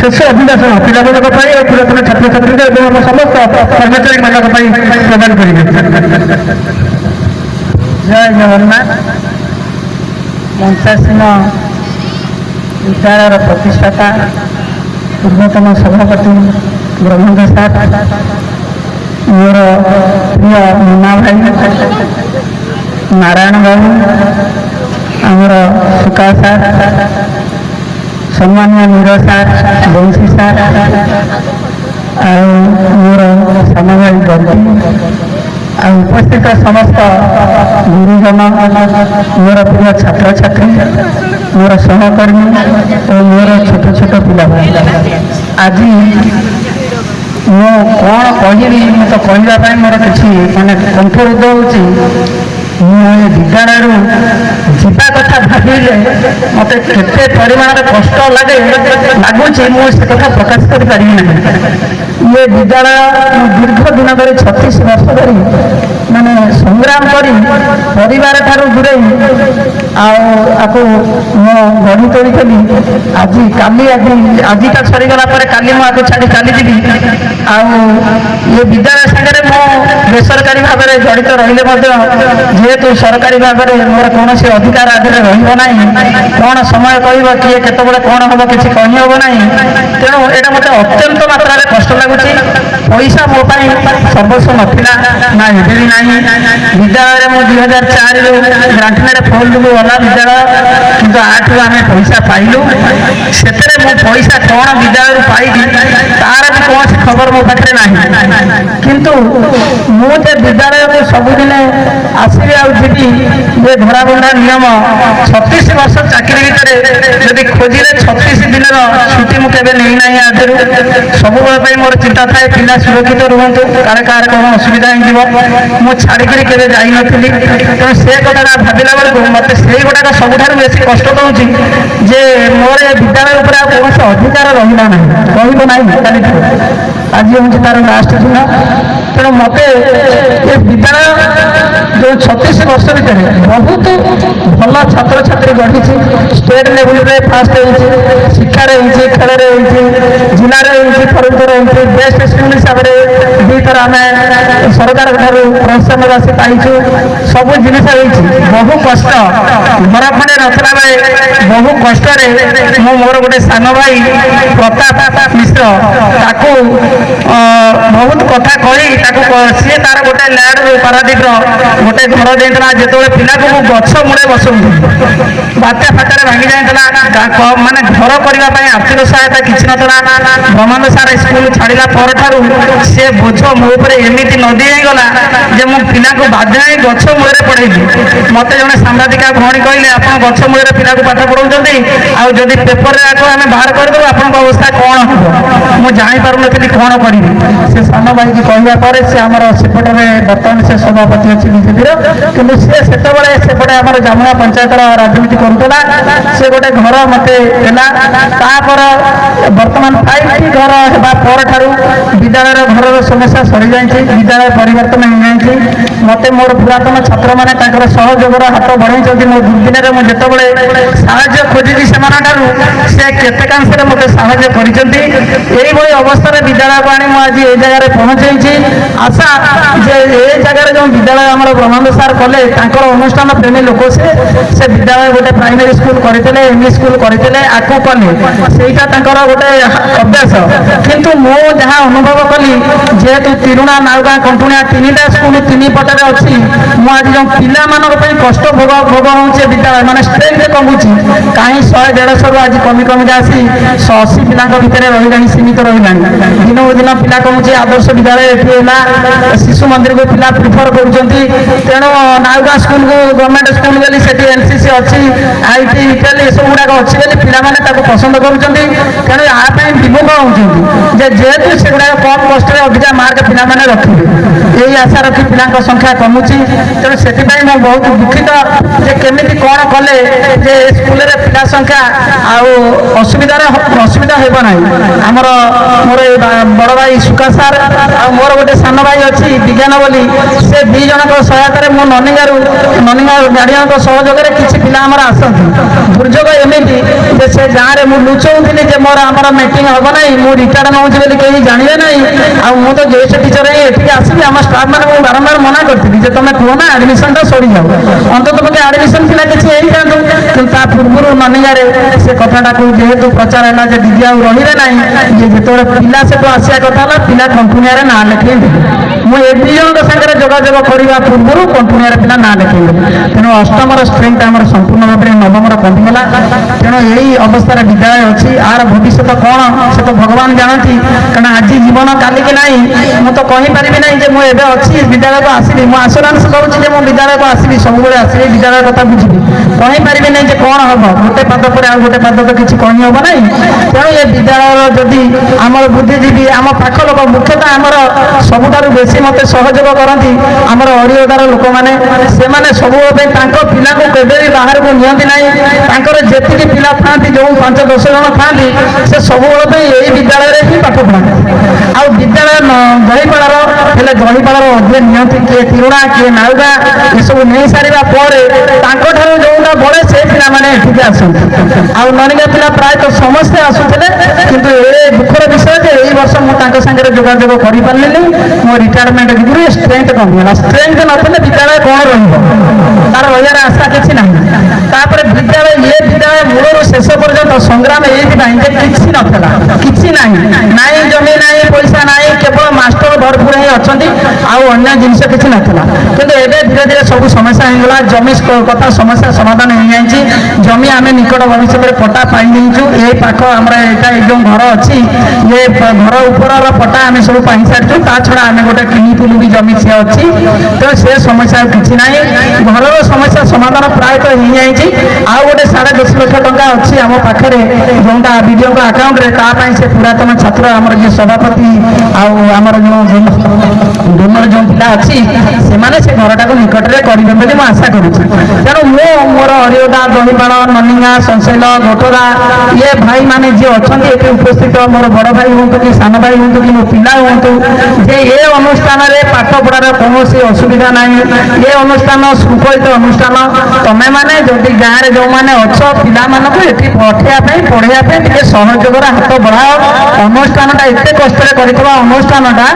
शेष अभिलाषण पिला पुरातन छात्र छात्री और समस्त कर्मचारी मान प्रदान करेंगे। जय जगन्नाथ मंचासीन विद्यालय प्रतिष्ठाता पूर्वतन सभापति ब्रह्मंद सार मोर प्रिय मुना भाई नारायण बाबू आमर सुका सार सम्मानीय नीर सार बंशी सार मोर सान भाई गल्ती ଆଉ ଉପସ୍ଥିତ ସମସ୍ତ ଗୁରୁଜନ, ମୋର ପ୍ରିୟ ଛାତ୍ରଛାତ୍ରୀ, ମୋର ସହକର୍ମୀ ଓ ମୋର ଛୋଟ ଛୋଟ ପିଲାମାନେ, ଆଜି ମୁଁ କ'ଣ କହିବି ମୁଁ ତ କହିବା ପାଇଁ ମୋର କିଛି କଣ୍ଠରୋଧ ହେଉଛି। ମୁଁ ଏ ବିଦ୍ୟାଳୟରୁ ଯିବା କଥା ଭାବିଲେ ମୋତେ କେତେ ପରିମାଣରେ କଷ୍ଟ ଲାଗୁଛି ମୁଁ ସେ କଥା ପ୍ରକାଶ କରିପାରିବି ନାହିଁ। ଏ ବିଦ୍ୟାଳୟ ମୁଁ ଦୀର୍ଘ ଦିନ ଧରି 36 ବର୍ଷ ଧରି ସଂଗ୍ରାମ କରି ପରିବାର ଠାରୁ ଦୂରେଇ ଆକୁ ମୁଁ ଗଢ଼ି ତୋଳିଥିଲି। ଆଜିଟା ସରିଗଲା ପରେ କାଲି ମୁଁ ଆକୁ ଛାଡ଼ି ଚାଲିଯିବି। ଆଉ ଏ ବିଦ୍ୟାଳୟ ସାଙ୍ଗରେ ମୁଁ ବେସରକାରୀ ଭାବରେ ଜଡ଼ିତ ରହିଲେ ମଧ୍ୟ ଯେହେତୁ ସରକାରୀ ଭାବରେ ମୋର କୌଣସି ଅଧିକାର ଆଦିରେ ରହିବ ନାହିଁ, କ'ଣ ସମୟ କହିବ କିଏ କେତେବେଳେ କ'ଣ ହେବ କିଛି କହିହେବ ନାହିଁ। ତେଣୁ ଏଇଟା ମୋତେ ଅତ୍ୟନ୍ତ ମାତ୍ରାରେ କଷ୍ଟ ଲାଗୁଛି। ପଇସା ମୋ ପାଇଁ ସର୍ବସ୍ୱ ନଥିଲା, ନା ଏବେ ବି ନାହିଁ। ବିଦ୍ୟାଳୟରେ ମୁଁ 2004ରୁ ଗ୍ରାଣ୍ଟିନାରେ ଫୋଲ୍ଡକୁ ଗଲା ବିଦ୍ୟାଳୟ, କିନ୍ତୁ 8ରୁ ଆମେ ପଇସା ପାଇଲୁ। ସେଥିରେ ମୁଁ ପଇସା କ'ଣ ବିଦ୍ୟାଳୟରୁ ପାଇବି ତାର ବି କୌଣସି ଖବର ମୋ ପାଖରେ ନାହିଁ। କିନ୍ତୁ ମୁଁ ଯେ ବିଦ୍ୟାଳୟକୁ ସବୁଦିନେ ଆସିବି ଆଉ ଯିବି, ଯେ ଧରାବନ୍ଧା ନିୟମ 36 ବର୍ଷ ଚାକିରି ଭିତରେ ଯଦି ଖୋଜିଲେ 36 ଦିନର ଛୁଟି ମୁଁ କେବେ ନେଇନାହିଁ। ଆଗରୁ ସବୁବେଳ ପାଇଁ ମୋର ଚିନ୍ତା ଥାଏ ପିଲା ସୁରକ୍ଷିତ ରୁହନ୍ତୁ, କାଳେ କାହାର କ'ଣ ଅସୁବିଧା ହେଇଯିବ। ମୁଁ ଛାଡ଼ିକିରି କେବେ ଯାଇନଥିଲି। ତେଣୁ ସେ କଥାଟା ଭାବିଲା ବେଳକୁ ମୋତେ ସେଇଗୁଡ଼ାକ ସବୁଠାରୁ ବେଶୀ କଷ୍ଟ ଦେଉଛି ଯେ ମୋର ଏ ବିଦ୍ୟାଳୟ ଉପରେ ଆଉ କୌଣସି ଅଧିକାର ରହିଲା ନାହିଁ, ରହିବ ନାହିଁ କାଲିଠାରୁ। ଆଜି ହେଉଛି ତାର ଲାଷ୍ଟ ଦିନ। ତେଣୁ ମୋତେ ଏ ବିଦ୍ୟାଳୟ ଯେଉଁ 36 ବର୍ଷ ଭିତରେ ବହୁତ ଭଲ ଛାତ୍ରଛାତ୍ରୀ ଗଢ଼ିଛି। ଷ୍ଟେଟ୍ ଲେବୁଲରେ ଫାଷ୍ଟ ହେଇଛି, ଶିକ୍ଷାରେ ହେଇଛି, ଖେଳରେ ହେଇଛି, ଜିଲ୍ଲାରେ ହେଇଛି, ଫରିଦରେ ହେଇଛି। ବେଷ୍ଟ ସ୍କୁଲ ହିସାବରେ 2 ଥର ଆମେ ସରକାରଙ୍କ ଠାରୁ ପ୍ରୋତ୍ସାହନ ରାଶି ପାଇଛୁ। ସବୁ ଜିନିଷ ହେଇଛି। ବହୁ କଷ୍ଟ, ଘର ଖଣ୍ଡେ ନଥିଲା ବେଳେ ବହୁ କଷ୍ଟରେ ମୁଁ ମୋର ଗୋଟେ ସାନ ଭାଇ ପ୍ରତାପ ମିଶ୍ର, ତାକୁ ବହୁତ କଥା କହି ତାକୁ ସିଏ ତାର ଗୋଟେ ଲ୍ୟାଣ୍ଡ ପାରାଦୀପର ଗୋଟେ ଘର ଦେଇଥିଲା। ଯେତେବେଳେ ପିଲାକୁ ମୁଁ ଗଛ ମୂଳେ ବସଉଥିଲି, ବାତ୍ୟା ଫାତ୍ୟାରେ ଭାଙ୍ଗି ଯାଇଥିଲା, ଘର କରିବା ପାଇଁ ଆର୍ଥିକ ସହାୟତା କିଛି ନଥିଲା। ବ୍ରହ୍ମାଣ୍ଡ ସାର ସ୍କୁଲ ଛାଡ଼ିଲା ପରଠାରୁ ସେ ବୋଝ ମୋ ଉପରେ ଏମିତି ନଦୀ ହେଇଗଲା ଯେ ମୁଁ ପିଲାଙ୍କୁ ବାଧ୍ୟ ହେଇ ଗଛ ମୂଳରେ ପଢ଼େଇଲି। ମୋତେ ଜଣେ ସାମ୍ବାଦିକା ଭଉଣୀ କହିଲେ, ଆପଣ ଗଛ ମୂଳରେ ପିଲାକୁ ପାଠ ପଢ଼ାଉଛନ୍ତି, ଆଉ ଯଦି ପେପରରେ ଆକୁ ଆମେ ବାହାର କରିଦେବୁ ଆପଣଙ୍କ ଅବସ୍ଥା କ'ଣ ହେବ? ମୁଁ ଜାଣିପାରୁନଥିଲି କ'ଣ କରିବି। ସେ ସାନ ଭାଇକି କହିବା ପରେ ସେ ଆମର ସେପଟରେ ବର୍ତ୍ତମାନ ସେ ସଭାପତି ଅଛି ବିଜେପିର, କିନ୍ତୁ ସେ ସେତେବେଳେ ସେପଟେ ଆମର ଜାମୁଆ ପଞ୍ଚାୟତର ରାଜନୀତି କରୁଥିଲା। ସେ ଗୋଟେ ଘର ମୋତେ ଦେଲା। ତାପରେ ବର୍ତ୍ତମାନ 5ଟି ଘର ହେବା ପରଠାରୁ ବିଦ୍ୟାଳୟର ଘରର ସମସ୍ୟା ସରିଯାଇଛି, ବିଦ୍ୟାଳୟ ପରିବର୍ତ୍ତନ ହେଇଯାଇଛି। ମୋତେ ମୋର ପୁରାତନ ଛାତ୍ରମାନେ ତାଙ୍କର ସହଯୋଗର ହାତ ବଢ଼ାଇଛନ୍ତି। ମୋ ଦୁର୍ଦିନରେ ମୁଁ ଯେତେବେଳେ ସାହାଯ୍ୟ ଖୋଜିଛି ସେମାନଙ୍କଠାରୁ ସେ କେତେକାଂଶରେ ମୋତେ ସାହାଯ୍ୟ କରିଛନ୍ତି। ଏଇଭଳି ଅବସ୍ଥାରେ ବିଦ୍ୟାଳୟକୁ ଆଣି ମୁଁ ଆଜି ଏ ଜାଗାରେ ପହଞ୍ଚେଇଛି। ଆଶା ଯେ ଏ ଜାଗାରେ ଯେଉଁ ବିଦ୍ୟାଳୟ ଆମର ବ୍ରହ୍ମାଣ୍ଡ ସାର୍ କଲେ, ତାଙ୍କର ଅନୁଷ୍ଠାନ ପ୍ରେମୀ ଲୋକ ସେ ବିଦ୍ୟାଳୟ ଗୋଟେ ପ୍ରାଇମେରୀ ସ୍କୁଲ କରିଥିଲେ, ଏମଇ ସ୍କୁଲ କରିଥିଲେ, ଆକୁ କଲେ, ସେଇଟା ତାଙ୍କର ଗୋଟେ ଅଭ୍ୟାସ। କିନ୍ତୁ ମୁଁ ଯାହା ଅନୁଭବ କଲି, ଯେହେତୁ ତିରୁଣା, ନାଉଗାଁ, କଣ୍ଟୁଣିଆ 3ଟା ସ୍କୁଲ 3 ପଟରେ ଅଛି, ମୁଁ ଆଜି ଯେଉଁ ପିଲାମାନଙ୍କ ପାଇଁ କଷ୍ଟ ଭୋଗ ହେଉଛି ବିଦ୍ୟାଳୟ ଷ୍ଟ୍ରେନ୍ଥ କମୁଛି। କାହିଁ 100-150ରୁ ଆଜି କମି କମିକା ଆସି 180 ପିଲାଙ୍କ ଭିତରେ ରହିଲାଣି, ସୀମିତ ରହିଲାଣି। ଦିନକୁ ଦିନ ପିଲା କମୁଛି। ଆଦର୍ଶ ବିଦ୍ୟାଳୟ ଏଠି ହେଲା, ଶିଶୁ ମନ୍ଦିରକୁ ପିଲା ପ୍ରିଫର କରୁଛନ୍ତି। ତେଣୁ ନାଉଗାଁ ସ୍କୁଲକୁ ଗଭର୍ଣ୍ଣମେଣ୍ଟ ସ୍କୁଲ ବୋଲି ସେଠି NCC ଅଛି, IT, ଇଟାଲି ଏସବୁ ଗୁଡ଼ାକ ଅଛି ବୋଲି ପିଲାମାନେ ତାକୁ ପସନ୍ଦ କରୁଛନ୍ତି। ତେଣୁ ଆ ପାଇଁ ବିମୁଖ ହେଉଛନ୍ତି ଯେ ଯେହେତୁ ସେଗୁଡ଼ାକ କମ୍ କଷ୍ଟରେ ଅଧିକା ମାର୍କ ପିଲାମାନେ ରଖିବେ, ଏଇ ଆଶା ରଖି ପିଲାଙ୍କ ସଂଖ୍ୟା କମୁଛି। ତେଣୁ ସେଥିପାଇଁ ମୁଁ ବହୁତ ଦୁଃଖିତ ଯେ କେମିତି କ'ଣ କଲେ ଯେ ଏ ସ୍କୁଲରେ ପିଲା ସଂଖ୍ୟା ଆଉ ଅସୁବିଧା ହେବ ନାହିଁ। ମୋର ଏ ବଡ଼ ଭାଇ ସୁକା ସାର୍ ଆଉ ମୋର ଗୋଟେ ସାନ ଭାଇ ଅଛି ବିଜ୍ଞାନ ବୋଲି, ସେ 2 ଜଣଙ୍କ ସହାୟତାରେ ମୁଁ ନନିଙ୍ଗା ଗାର୍ଡ଼ିଆନଙ୍କ ସହଯୋଗରେ କିଛି ପିଲା ଆମର ଆସନ୍ତି। ଦୁର୍ଯୋଗ ଏମିତି ଯେ ସେ ଗାଁରେ ମୁଁ ଲୁଚଉଥିଲି ଯେ ଆମର ମିଟିଂ ହେବ ନାହିଁ, ମୁଁ ରିଟାୟାର୍ଡ ନେଉଛି ବୋଲି କେହି ଜାଣିବେ ନାହିଁ। ଆଉ ମୁଁ ତ ଜେଷ୍ଟ ଟିଚର ହେଇ ଏଠିକି ଆସିବି, ଆମ ଷ୍ଟାଫ୍ ମାନେ ମୁଁ ବାରମ୍ବାର ମନା କରିଥିଲି ଯେ ତମେ କୁହ ନା ଆଡ଼ମିସନଟା ସରିଯାଉ, ଅନ୍ତତଃ ମୋତେ ଆଡ଼ମିସନ ପିଲା କିଛି ହେଇଯାଆନ୍ତୁ। କିନ୍ତୁ ତା ପୂର୍ବରୁ ନନିଙ୍ଗାରେ ସେ କଥାଟାକୁ ଯେହେତୁ ପ୍ରଚାର ହେଲା ଯେ ଦିଦି ଆଉ ରହିଲେ ନାହିଁ, ଯେ ଯେତେବେଳେ ପିଲା ସେଠୁ ଆସିବା କଥା ହେଲା, ପିଲା କଣ୍ଟୁନିଆରେ ନାଁ ଲେଖେଇ ଦେଲେ। ମୁଁ ଏ ଦୁଇ ଜଣଙ୍କ ସାଙ୍ଗରେ ଯୋଗାଯୋଗ କରିବା ପୂର୍ବରୁ କଣ୍ଟିନ୍ୟୁଆର ପିଲା ନାଁ ଲେଖେଇଲେ। ତେଣୁ ଅଷ୍ଟମର ଷ୍ଟ୍ରେଙ୍ଗଥ ଆମର ସମ୍ପୂର୍ଣ୍ଣ ଭାବରେ ନବମର କମିଗଲା। ତେଣୁ ଏଇ ଅବସ୍ଥାରେ ବିଦ୍ୟାଳୟ ଅଛି। ଆର ଭବିଷ୍ୟତ କ'ଣ ସେ ତ ଭଗବାନ ଜାଣନ୍ତି, କାରଣ ଆଜି ଜୀବନ କାଲିକି ନାହିଁ। ମୁଁ ତ କହିପାରିବି ନାହିଁ ଯେ ମୁଁ ଏବେ ଅଛି ବିଦ୍ୟାଳୟକୁ ଆସିବି, ମୁଁ ଆସୁରାନ୍ସ ଦେଉଛି ଯେ ମୁଁ ବିଦ୍ୟାଳୟକୁ ଆସିବି, ସବୁବେଳେ ଆସିବି, ବିଦ୍ୟାଳୟ କଥା ବୁଝିବି। କହିପାରିବି ନାହିଁ ଯେ କ'ଣ ହେବ, ଗୋଟେ ପାଦ ପରେ ଆଉ ଗୋଟେ ପାଦ ତ କିଛି କହିହେବ ନାହିଁ। ତେଣୁ ଏ ବିଦ୍ୟାଳୟର ଯଦି ଆମର ବୁଦ୍ଧିଜୀବୀ ଆମ ପାଖ ଲୋକ, ମୁଖ୍ୟତଃ ଆମର ସବୁଠାରୁ ବେଶୀ ମୋତେ ସହଯୋଗ କରନ୍ତି ଆମର ଅରିଓଦାର ଲୋକମାନେ। ସେମାନେ ସବୁବେଳେ ପାଇଁ ତାଙ୍କ ପିଲାଙ୍କୁ କେବେ ବି ବାହାରକୁ ନିଅନ୍ତି ନାହିଁ। ତାଙ୍କର ଯେତିକି ପିଲା ଥାଆନ୍ତି, ଯେଉଁ 5-10 ଜଣ ଥାଆନ୍ତି, ସେ ସବୁବେଳେ ପାଇଁ ଏଇ ବିଦ୍ୟାଳୟରେ ହିଁ ପାଠ ପଢ଼ାନ୍ତି। ଆଉ ବିଦ୍ୟାଳୟ ଦହିପାଳର ହେଲେ ଦହିପାଳର ଅଧ୍ୟୟନ ନିଅନ୍ତି, କିଏ ତିରୁଣା କିଏ ନାଉଗା, ଏସବୁ ନେଇସାରିବା ପରେ ତାଙ୍କଠାରୁ ଯେଉଁଟା ବଢ଼େ ସେ ପିଲାମାନେ ଏଠିକି ଆସନ୍ତି। ଆଉ ନନିକା ପିଲା ପ୍ରାୟତଃ ସମସ୍ତେ ଆସୁଥିଲେ, କିନ୍ତୁ ଏ ଦୁଃଖର ବିଷୟ ଯେ ଏଇ ବର୍ଷ ମୁଁ ତାଙ୍କ ସାଙ୍ଗରେ ଯୋଗାଯୋଗ କରିପାରିଲିନି। ମୋ ରିଟାୟାରମେଣ୍ଟ ଭିତରୁ ଷ୍ଟ୍ରେଙ୍ଗଥ କମିଗଲା। ଷ୍ଟ୍ରେଙ୍ଗଥ ନଥିଲେ ବିଦ୍ୟାଳୟ କ'ଣ ରହିବ, ତାର ରହିବାର ଆଶା କିଛି ନାହିଁ। ତାପରେ ବିଦ୍ୟାଳୟ ମୂଳରୁ ଶେଷ ପର୍ଯ୍ୟନ୍ତ ସଂଗ୍ରାମ ଏଇଥିପାଇଁ ଯେ କିଛି ନଥିଲା, କିଛି ନାହିଁ, ନାହିଁ ଜମି ନାହିଁ, ପଇସା ନାହିଁ, କେବଳ ମାଷ୍ଟର ଭରପୁର ହିଁ ଅଛନ୍ତି, ଆଉ ଅନ୍ୟ ଜିନିଷ କିଛି ନଥିଲା। କିନ୍ତୁ ଏବେ ଧୀରେ ଧୀରେ ସବୁ ସମସ୍ୟା ହେଇଗଲା। ଜମି କଥା ସମସ୍ୟା ସମାଧାନ ହେଇଯାଇଛି। ଜମି ଆମେ ନିକଟ ଭବିଷ୍ୟତରେ ପଟ୍ଟା ପାଇଯାଇଛୁ। ଏଇ ପାଖ ଆମର ଏଇଟା ଏଇ ଯେଉଁ ଘର ଅଛି, ଏ ଘର ଉପରର ପଟ୍ଟା ଆମେ ସବୁ ପାଇସାରିଛୁ। ତା ଛଡ଼ା ଆମେ ଗୋଟେ କିଣିଥିଲୁ ବି ଜମି ସେ ଅଛି। ତେଣୁ ସେ ସମସ୍ୟା ଆଉ କିଛି ନାହିଁ। ଘରର ସମସ୍ୟା ସମାଧାନ ପ୍ରାୟତଃ ହେଇଯାଇଛି। ଆଉ ଗୋଟେ 10.5 ଲକ୍ଷ ଟଙ୍କା ଅଛି ଆମ ପାଖରେ, ଯେଉଁଟା ବିଡ଼ିଓଙ୍କ ଆକାଉଣ୍ଟରେ। ତା ପାଇଁ ସେ ପୁରାତନ ଛାତ୍ର ଆମର ଯିଏ ସଭାପତି ଆଉ ଆମର ଯେଉଁ ଡୋନର ଯେଉଁ ପିଲା ଅଛି, ସେମାନେ ସେ ଘରଟାକୁ ନିକଟରେ କରିବେ ବୋଲି ମୁଁ ଆଶା କରୁଛି। ତେଣୁ ମୁଁ ମୋର ଅରିଓଦା, ଦହିପାଳ, ନନିଙ୍ଗା, ସଂଶୈଳ, ଗୋଟରା ଇଏ ଭାଇମାନେ ଯିଏ ଅଛନ୍ତି ଏଠି ଉପସ୍ଥିତ, ମୋର ବଡ଼ ଭାଇ ହୁଅନ୍ତୁ କି ସାନ ଭାଇ ହୁଅନ୍ତୁ କି ମୋ ପିଲା ହୁଅନ୍ତୁ, ଯେ ଏ ଅନୁଷ୍ଠାନରେ ପାଠ ପଢ଼ାର କୌଣସି ଅସୁବିଧା ନାହିଁ। ଏ ଅନୁଷ୍ଠାନ ଶୃଙ୍ଖଳିତ ଅନୁଷ୍ଠାନ। ତମେମାନେ ଯଦି ଗାଁରେ ଯେଉଁମାନେ ଅଛ, ପିଲାମାନଙ୍କୁ ଏଠି ପଠେଇବା ପାଇଁ ପଢ଼େଇବା ପାଇଁ ଟିକେ ସହଯୋଗର ହାତ ବଢ଼ାଅ। ଅନୁଷ୍ଠାନଟା ଏତେ କଷ୍ଟରେ କରିଥିବା ଅନୁଷ୍ଠାନଟା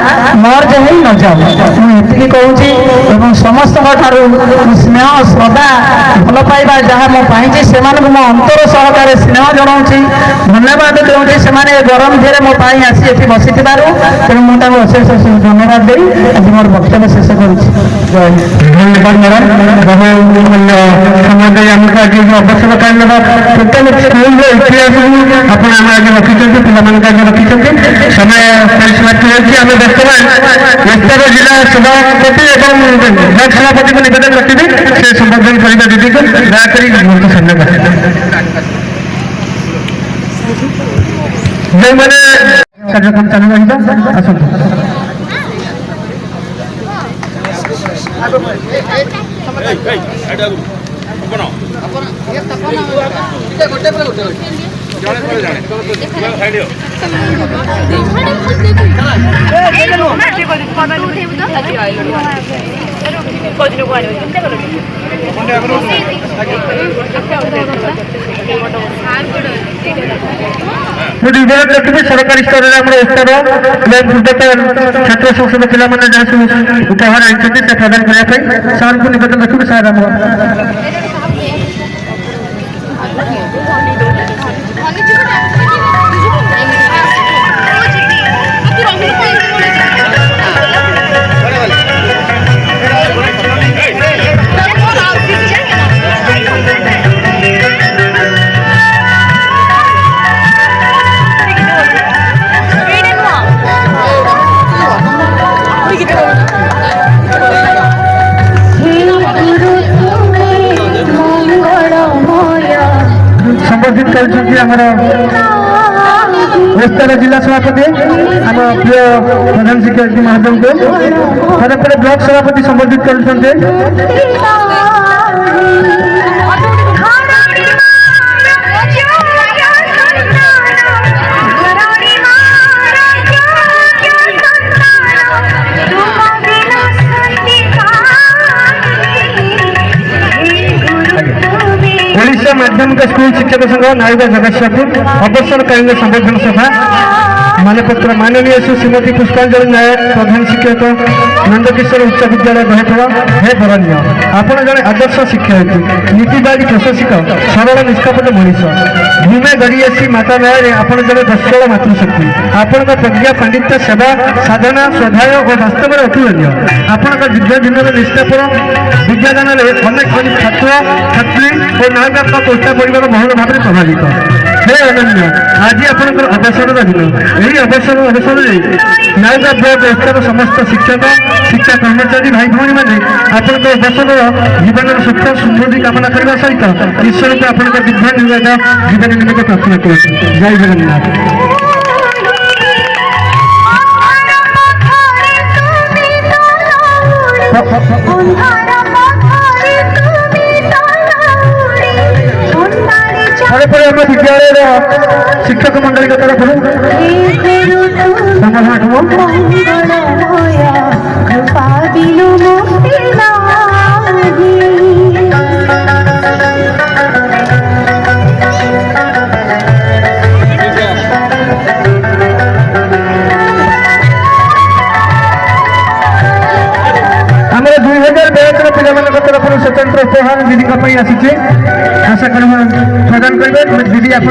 ମର୍ଜ ହେଇ ନଯାଉ, ମୁଁ ଏତିକି କହୁଛି। ଏବଂ ସମସ୍ତଙ୍କ ଠାରୁ ସ୍ନେହ, ଶ୍ରଦ୍ଧା, ଭଲ ପାଇବା ଯାହା ମୁଁ ପାଇଛି, ସେମାନଙ୍କୁ ମୋ ଅନ୍ତର ସହକାରେ ସ୍ନେହ ଜଣାଉଛି, ଧନ୍ୟବାଦ ଦେଉଛି। ସେମାନେ ଗରମ ଧିରେ ମୋ ପାଇଁ ଆସି ଏଠି ବସିଥିବାରୁ ତେଣୁ ମୁଁ ତାଙ୍କୁ ଅଶେଷ ଧନ୍ୟବାଦ ଦେଇ ଆଜି ମୋର ବକ୍ତବ୍ୟ ଶେଷ କରୁଛି। ଧନ୍ୟବାଦ ମ୍ୟାଡ଼ାମ୍, ବହୁ ମୂଲ୍ୟ ସମୟ ଦେଇ ଆମକୁ ଆଜି ଅବସରକାଳୀନ ଟୋଟାଲ ସ୍କୁଲର ଇତିହାସକୁ ଆପଣ ଆମେ ଆଜି ରଖିଛନ୍ତି, ପିଲାମାନଙ୍କୁ ଆଜି ରଖିଛନ୍ତି। ସମୟ ପରିସମାପ୍ତି ହେଉଛି। ଆମେ ବର୍ତ୍ତମାନ ଉତ୍ତର ଜିଲ୍ଲା ସଭାପତି ଏବଂ ବ୍ଲକ ସଭାପତିଙ୍କୁ ନିବେଦନ ରଖିବି ସେ ସମ୍ବୋଧନ କରିବା ଦିଦିକୁ। ଦୟାକରି ବହୁତ ଧନ୍ୟବାଦ। ଯେଉଁମାନେ କାର୍ଯ୍ୟକ୍ରମ ଚାଲୁ ରହିବ ଆସନ୍ତୁ। ରଖିବି ସରକାରୀ ସ୍ତରରେ ଆମର ଉତ୍ତର ଛାତ୍ର ସଂସଦ ପିଲାମାନେ ଯାହା ସବୁ ଉପହାର ଆଣିଛନ୍ତି ସେ ପ୍ରଦାନ କରିବା ପାଇଁ ସାର୍ଙ୍କୁ ନିବେଦନ ରଖିବି। ସାର୍ ଆମର সম্বোধিত କରୁଛନ୍ତି ଆମର ଉତ୍ତର ଜିଲ୍ଲା ସଭାପତି ଆମ ପ୍ରିୟ ପ୍ରଧାନ ଶିକ୍ଷୟତ୍ରୀ ମହୋଦୟଙ୍କୁ। ତାପରେ ବ୍ଲକ ସଭାପତି ସମ୍ବୋଧିତ କରୁଛନ୍ତି। ओडिशा माध्यमिक स्कूल शिक्षक संघ नायक जगतसिंहपुर अवसरकालीन संबोधन सभा मानपत्र माननीय श्रीमती पुष्पांजलि नायक प्रधान शिक्षक नंदकिशोर उच्च विद्यालय दहेपुर हे बरण्य आपण जड़े आदर्श शिक्षयित्री नीतिबादी प्रशासक सरल निष्कपट मनीष भूमे गड़ियासी माता न्याय आपण जड़े दशल मातृशक्ति आपण प्रज्ञा पांडित्य सेवा साधना श्रद्धाय और वास्तव में अतुलनीय आपण दीर्घ दिन निष्ठापर विद्यादान अनेक छात्र छात्री और नायक चेष्टा परिवार बहुल भाव में प्रभावित हे अनन्य आज आपंकर अवसर दिन यही अवसर में नायक व्यवस्थार समस्त शिक्षक शिक्षा कर्मचारी भाई भाई मैंने आपण अवसर जीवन सुख समृद्धि कामना करने सहित ईश्वर को आप दीर्घ निर्वाह जीवन निमित्त प्रार्थना कर जय जगन्नाथ। विद्यालय शिक्षक मंडल के तरफ आमर 2000 बैच पिला तरफ स्वतंत्र उपहार दीदी आसी आशा कर प्रदान करेंगे दीदी आप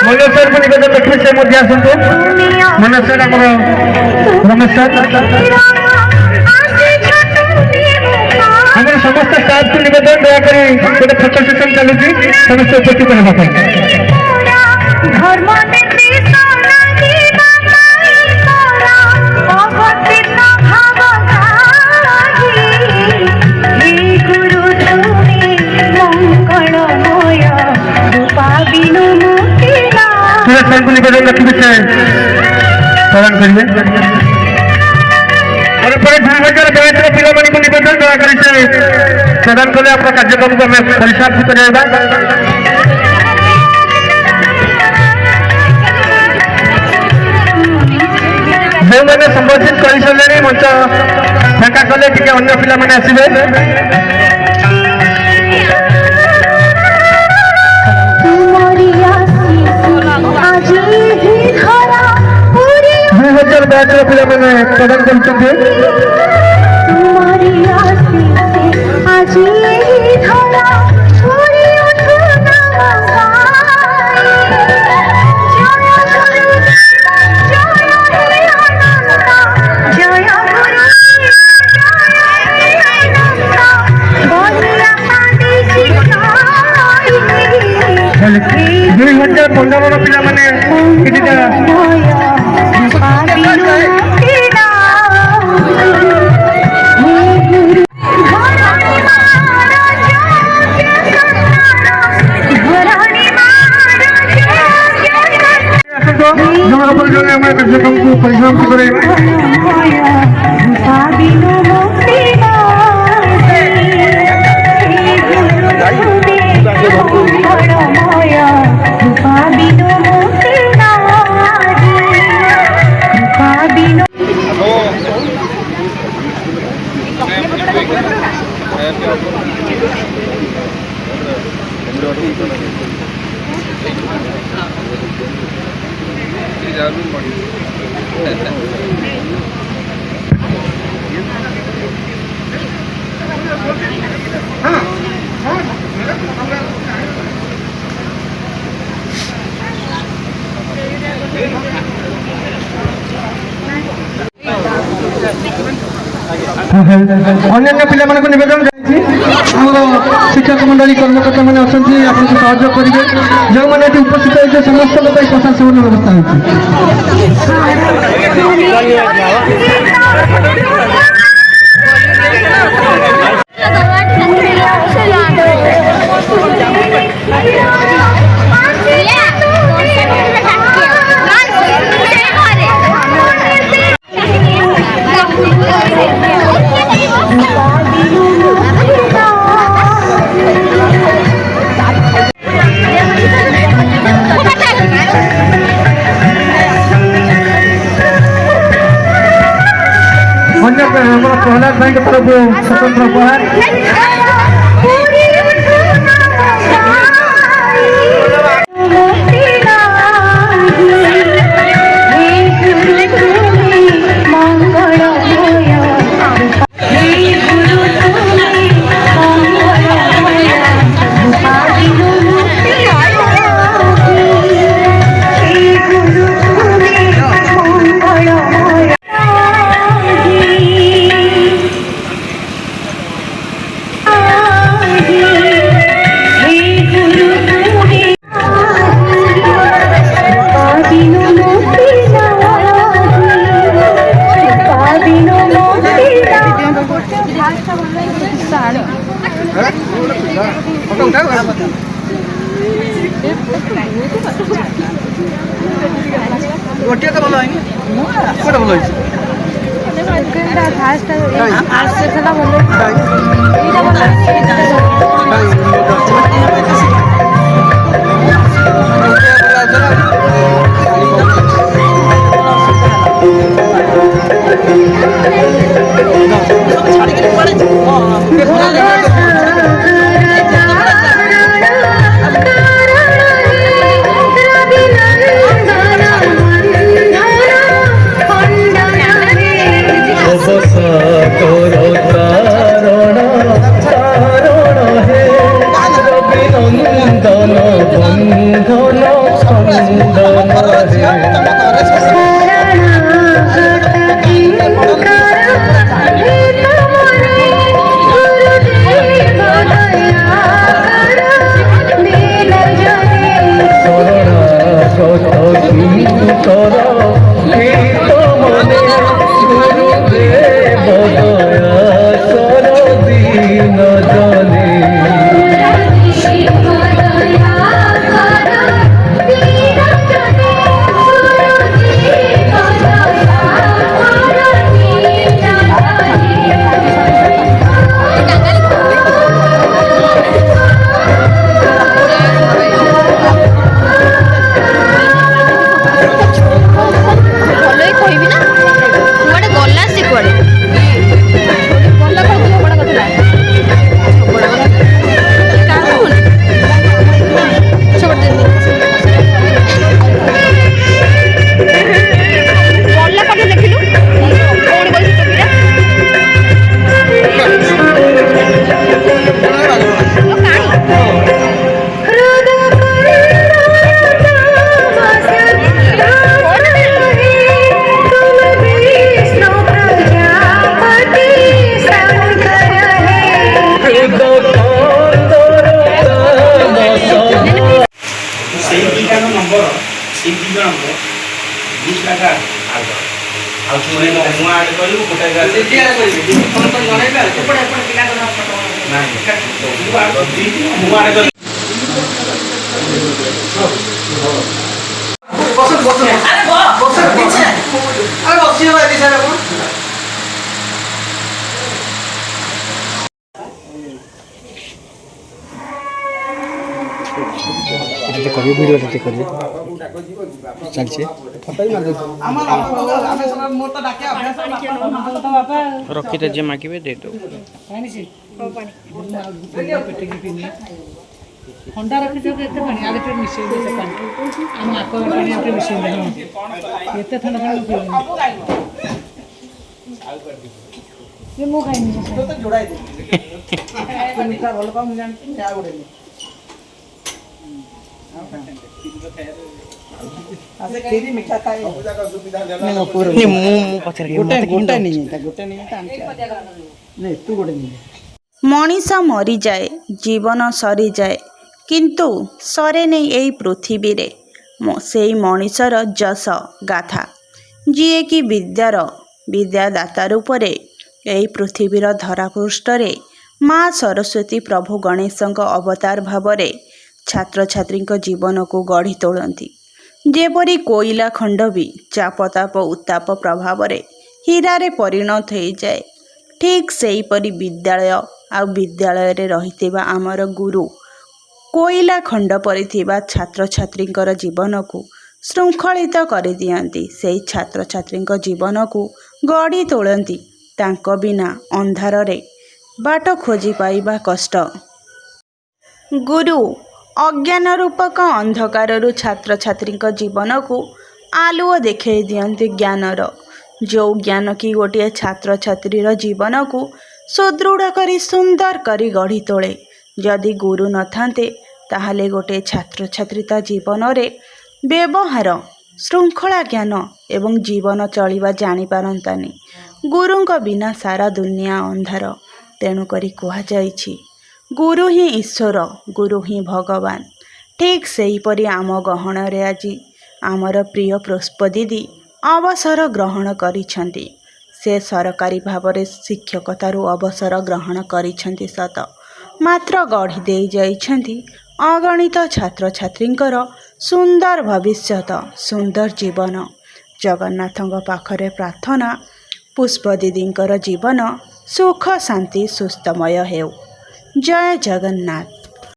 मनोज सर को निवेदन रखिए से आसतु मनोज सर आम रमेश सर आम समस्त स्टाफ को निवेदन दयाकोर गोटे फोटो सेसन चलुची समस्त उपस्थित होगा को निवेदन रखिए से प्रदान करेंगे और 2000 बैच पिला को निवेदन दयाकोर से प्रदान कले आप कार्यक्रम को हमें परिसमाप्ति कराइबा। जो मैंने संबोधित कर सारे मंच फाँका कले टी अन्य पिला मैंने आसवे बैच पिला मैंने प्रदान कर पिला मैंने कार्यक्रम को परिसमाप्ति करें अन्य पिला नवेदन शिक्षक मंडली कर्मकर्ता मैंने अच्छा आपको सहयोग करेंगे जो मैंने उपस्थित होते समस्त लोग प्रशासन व्यवस्था प्रहलाद भाई की तरफ स्वतंत्र उपहार ଗୋଟିଏ ତ ଭଲ ହେଇନି କୋଉଟା ଭଲ ହେଇଛି ରଖିତେ ଯେ ମାଗିବେ ଦେଇଦେବୁ ଥଣ୍ଡା ରଖିଛ କେତେ ପାଣି ଆଗେ ଟିକେ ମିଶେଇ ଦେ ସେ ପାଣି ଆମ ଆଗ ପାଣି ଟିକେ ମିଶେଇ ଦେ ଏତେ ଥଣ୍ଡା ପାଣି ପିଇବନି ମୁଁ ଖାଇନି ଯୋଡ଼ାଇ ଦେ ମିଠା ଭଲ ପାଉ ମୁଁ ଜାଣିଛି ଆଉ ଗୋଟେ ମିଠା ଖାଏ ମଣିଷ ମରିଯାଏ, ଜୀବନ ସରିଯାଏ, କିନ୍ତୁ ସରେନି ଏଇ ପୃଥିବୀରେ ସେଇ ମଣିଷର ଯଶ ଗାଥା, ଯିଏକି ବିଦ୍ୟାଦାତା ରୂପରେ ଏହି ପୃଥିବୀର ଧରାପୃଷ୍ଠରେ ମା ସରସ୍ୱତୀ ପ୍ରଭୁ ଗଣେଶଙ୍କ ଅବତାର ଭାବରେ ଛାତ୍ରଛାତ୍ରୀଙ୍କ ଜୀବନକୁ ଗଢ଼ି ତୋଳନ୍ତି। ଯେପରି କୋଇଲା ଖଣ୍ଡ ବି ଚାପତାପ ଉତ୍ତାପ ପ୍ରଭାବରେ ହୀରାରେ ପରିଣତ ହୋଇଯାଏ, ଠିକ୍ ସେହିପରି ବିଦ୍ୟାଳୟ ଆଉ ବିଦ୍ୟାଳୟରେ ରହିଥିବା ଆମର ଗୁରୁ କୋଇଲା ଖଣ୍ଡ ପରି ଥିବା ଛାତ୍ରଛାତ୍ରୀଙ୍କର ଜୀବନକୁ ଶୃଙ୍ଖଳିତ କରିଦିଅନ୍ତି। ସେହି ଛାତ୍ରଛାତ୍ରୀଙ୍କ ଜୀବନକୁ ଗଢ଼ି ତୋଳନ୍ତି। ତାଙ୍କ ବିନା ଅନ୍ଧାରରେ ବାଟ ଖୋଜି ପାଇବା କଷ୍ଟ। ଗୁରୁ ଅଜ୍ଞାନ ରୂପକ ଅନ୍ଧକାରରୁ ଛାତ୍ରଛାତ୍ରୀଙ୍କ ଜୀବନକୁ ଆଲୁଅ ଦେଖାଇ ଦିଅନ୍ତି ଜ୍ଞାନର, ଯେଉଁ ଜ୍ଞାନ କି ଗୋଟିଏ ଛାତ୍ରଛାତ୍ରୀର ଜୀବନକୁ ସୁଦୃଢ଼ କରି ସୁନ୍ଦର କରି ଗଢ଼ି ତୋଳେ। ଯଦି ଗୁରୁ ନଥାନ୍ତେ ତାହେଲେ ଗୋଟିଏ ଛାତ୍ରଛାତ୍ରୀ ତା ଜୀବନରେ ବ୍ୟବହାର, ଶୃଙ୍ଖଳା ଜ୍ଞାନ ଏବଂ ଜୀବନ ଚଳିବା ଜାଣିପାରନ୍ତାନି। ଗୁରୁଙ୍କ ବିନା ସାରା ଦୁନିଆ ଅନ୍ଧାର। ତେଣୁକରି କୁହାଯାଇଛି, ଗୁରୁ ହିଁ ଈଶ୍ୱର, ଗୁରୁ ହିଁ ଭଗବାନ। ଠିକ୍ ସେହିପରି ଆମ ଗହଣରେ ଆଜି ଆମର ପ୍ରିୟ ପୁଷ୍ପ ଦିଦି ଅବସର ଗ୍ରହଣ କରିଛନ୍ତି। ସେ ସରକାରୀ ଭାବରେ ଶିକ୍ଷକତାରୁ ଅବସର ଗ୍ରହଣ କରିଛନ୍ତି ସତ, ମାତ୍ର ଗଢ଼ି ଦେଇ ଯାଇଛନ୍ତି ଅଗଣିତ ଛାତ୍ରଛାତ୍ରୀଙ୍କର ସୁନ୍ଦର ଭବିଷ୍ୟତ, ସୁନ୍ଦର ଜୀବନ। ଜଗନ୍ନାଥଙ୍କ ପାଖରେ ପ୍ରାର୍ଥନା ପୁଷ୍ପ ଦିଦିଙ୍କର ଜୀବନ ସୁଖ ଶାନ୍ତି ସୁସ୍ଥମୟ ହେଉ। ଜୟ ଜଗନ୍ନାଥ।